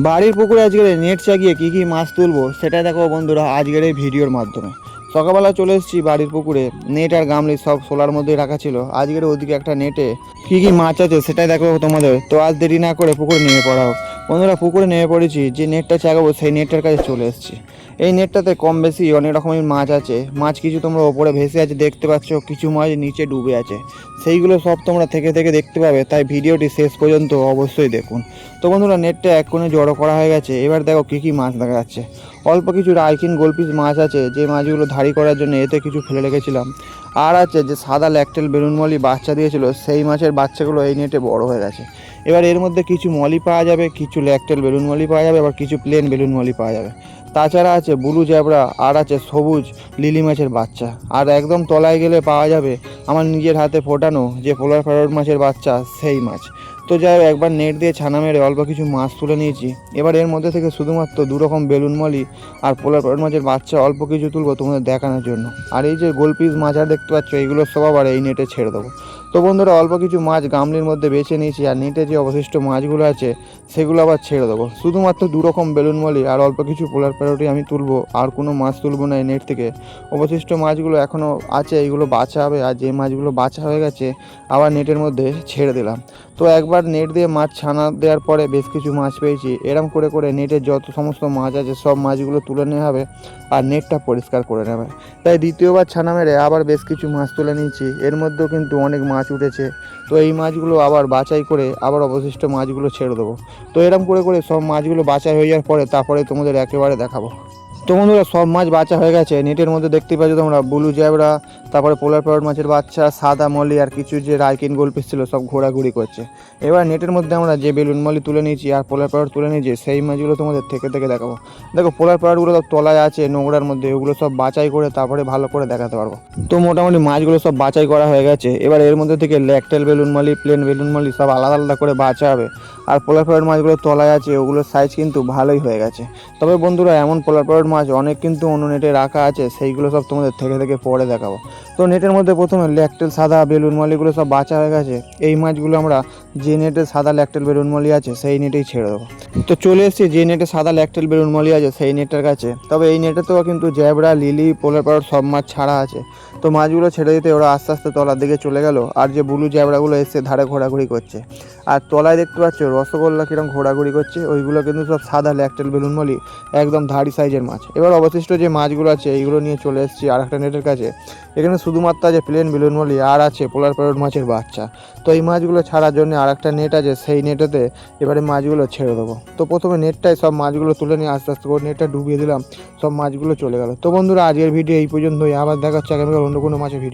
বাড়ির পুকুরে আজকের নেট চাগিয়ে কী কী মাছ তুলবো সেটা দেখো বন্ধুরা আজকের এই ভিডিওর মাধ্যমে। সকালবেলা চলে এসেছি বাড়ির পুকুরে, নেট আর গামলি সব সোলার মধ্যেই রাখা ছিল। আজকের ওদিকে একটা নেটে কী কী মাছ আছে সেটাই দেখো তোমাদের। তো আজ দেরি না করে পুকুরে নেমে পড়া হোক। বন্ধুরা পুকুরে নেমে পড়েছি, যে নেটটা চাগাবো সেই নেটটার কাছে চলে এসেছি। এই নেটটাতে কম বেশি অনেক রকমের মাছ আছে। মাছ কিছু তোমরা ওপরে ভেসে আছে দেখতে পাচ্ছ, কিছু মাছ নিচে ডুবে আছে। সেইগুলো সব তোমরা থেকে থেকে দেখতে পাবে, তাই ভিডিওটি শেষ পর্যন্ত অবশ্যই দেখুন। তো বন্ধুরা নেটটা এক কোণে জড়ো করা হয়ে গেছে। এবার দেখো কী কী মাছ দেখা যাচ্ছে। অল্প কিছু রাইকিন গোলপিস মাছ আছে, যে মাছগুলো ধাড়ি করার জন্য এতে কিছু ফেলে রেখেছিলাম। আর আছে যে সাদা ল্যাকটেল বেলুন মলি বাচ্চা দিয়েছিল, সেই মাছের বাচ্চাগুলো এই নেটে বড় হয়ে গেছে। এবার এর মধ্যে কিছু মলি পাওয়া যাবে, কিছু ল্যাকটেল বেলুন মলি পাওয়া যাবে, আবার কিছু প্লেন বেলুন মলি পাওয়া যাবে। তাছাড়া আছে ব্লু জ্যাবরা, আর আছে সবুজ লিলি মাছের বাচ্চা। আর একদম তলায় গেলে পাওয়া যাবে আমার নিজের হাতে ফোটানো যে পোলার প্যারট মাছের বাচ্চা, সেই মাছ। তো যাই হোক, একবার নেট দিয়ে ছানা মেরে অল্প কিছু মাছ তুলে নিয়েছি। এবার এর মধ্যে থেকে শুধুমাত্র দু রকম বেলুন মলি আর পোলার প্যারট মাছের বাচ্চা অল্প কিছু তুলবো তোমাদের দেখানোর জন্য। আর এই যে গোলপিস মাছ আর দেখতে পাচ্ছ, এইগুলো সব আবার এই নেটে ছেড়ে দেবো। তো বন্ধুরা অল্প কিছু মাছ গামলির মধ্যে বেছে নিয়েছি, আর নেটে যে অবশিষ্ট মাছগুলো আছে সেগুলো আবার ছেড়ে দেবো। শুধুমাত্র দু রকম বেলুন মলি আর অল্প কিছু পোলার প্যারটই আমি তুলবো, আর কোনো মাছ তুলবো না এই নেট থেকে। অবশিষ্ট মাছগুলো এখনও আছে, এইগুলো বাছা হবে। আর যে মাছগুলো বাছা হয়ে গেছে আবার নেটের মধ্যে ছেড়ে দিলাম। তো একবার নেট দিয়ে মাছ ছানা দেওয়ার পরে বেশ কিছু মাছ পেয়েছি। এরম করে করে নেটের যত সমস্ত মাছ আছে সব মাছগুলো তুলে নেওয়া হবে আর নেটটা পরিষ্কার করে নেবে। তাই দ্বিতীয়বার ছানা মেরে আবার বেশ কিছু মাছ তুলে নিয়েছি। এর মধ্যেও কিন্তু অনেক মাছ উঠেছে। তো এই মাছগুলো আবার বাছাই করে আবার অবশিষ্ট মাছগুলো ছেড়ে দেবো। তো এরম করে করে সব মাছগুলো বাছাই হয়ে যাওয়ার পরে তারপরে তোমাদের একেবারে দেখাবো। তো বন্ধুরা সব মাছ বাছা হয়ে গেছে। নেটের মধ্যে দেখতে পাচ্ছ তোমরা ব্লু জ্যাবরা, তারপরে পোলার প্যারট মাছের বাচ্চা, সাদা মলি আর কিছু যে রাইকিন গোলপিস ছিল সব ঘোরাঘুরি করছে। এবার নেটের মধ্যে আমরা যে বেলুন মলি তুলে নিয়েছি আর পোলার প্যারট তুলে নিয়েছি, সেই মাছগুলো তোমাদের থেকে থেকে দেখাবো। দেখো পোলার প্যারটগুলো সব তলায় আছে নোংরার মধ্যে, ওগুলো সব বাছাই করে তারপরে ভালো করে দেখাতে পারবো। তো মোটামুটি মাছগুলো সব বাছাই করা হয়ে গেছে। এবার এর মধ্যে থেকে ল্যাকটেল বেলুন মলি, প্লেন বেলুন মলি সব আলাদা আলাদা করে বাছা হবে। আর পোলার প্যারট মাছগুলো তলায় আছে, ওগুলোর সাইজ কিন্তু ভালোই হয়ে গেছে। তবে বন্ধুরা এমন পোলার প্যারট মাছ অনেক কিন্তু অন্য নেটে রাখা আছে, সেইগুলো সব তোমাদের থেকে থেকে পরে দেখাবো। তো নেটের মধ্যে প্রথমে ল্যাকটেল সাদা বেলুন মলিগুলো সব বাছা হয়ে গেছে। এই মাছগুলো আমরা যে নেটে সাদা ল্যাকটেল বেলুন মলি আছে সেই নেটেই ছেড়ে দেবো। তো চলে এসেছি যে নেটে সাদা ল্যাকটেল বেলুন মলি আছে সেই নেটটার কাছে। তবে এই নেটেতেও কিন্তু জ্যাবরা, লিলি, পোলার প্যারট সব মাছ ছাড়া আছে। তো মাছগুলো ছেড়ে দিতে ওরা আস্তে আস্তে তলার দিকে চলে গেল। আর যে ব্লু জ্যাবরাগুলো এসে ধারে ঘোরাঘুরি করছে। আর তলায় দেখতে পাচ্ছ রসগোল্লা কিরম ঘোরাঘুরি করছে, ওইগুলো কিন্তু সব সাদা ল্যাকটেল বেলুন মলি, একদম ধাড়ি সাইজের মাছ। এবার অবশিষ্ট যে মাছগুলো আছে এইগুলো নিয়ে চলে এসেছি আর একটা নেটের কাছে। এখানে শুধুমাত্র আছে প্লেন বেলুন মলি আর আছে পোলার প্যারট মাছের বাচ্চা। তো এই মাছগুলো ছাড়ার জন্য আর একটা নেট আছে, সেই নেটেতে এবারে মাছগুলো ছেড়ে দেবো। তো প্রথমে নেটটায় সব মাছগুলো তুলে নিয়ে আস্তে আস্তে করে নেটটা ডুবিয়ে দিলাম, সব মাছগুলো চলে গেল। তো বন্ধুরা আজকের ভিডিও এই পর্যন্তই। আবার দেখা হচ্ছে আগামীকাল অন্য কোনো মাছের ভিডিও।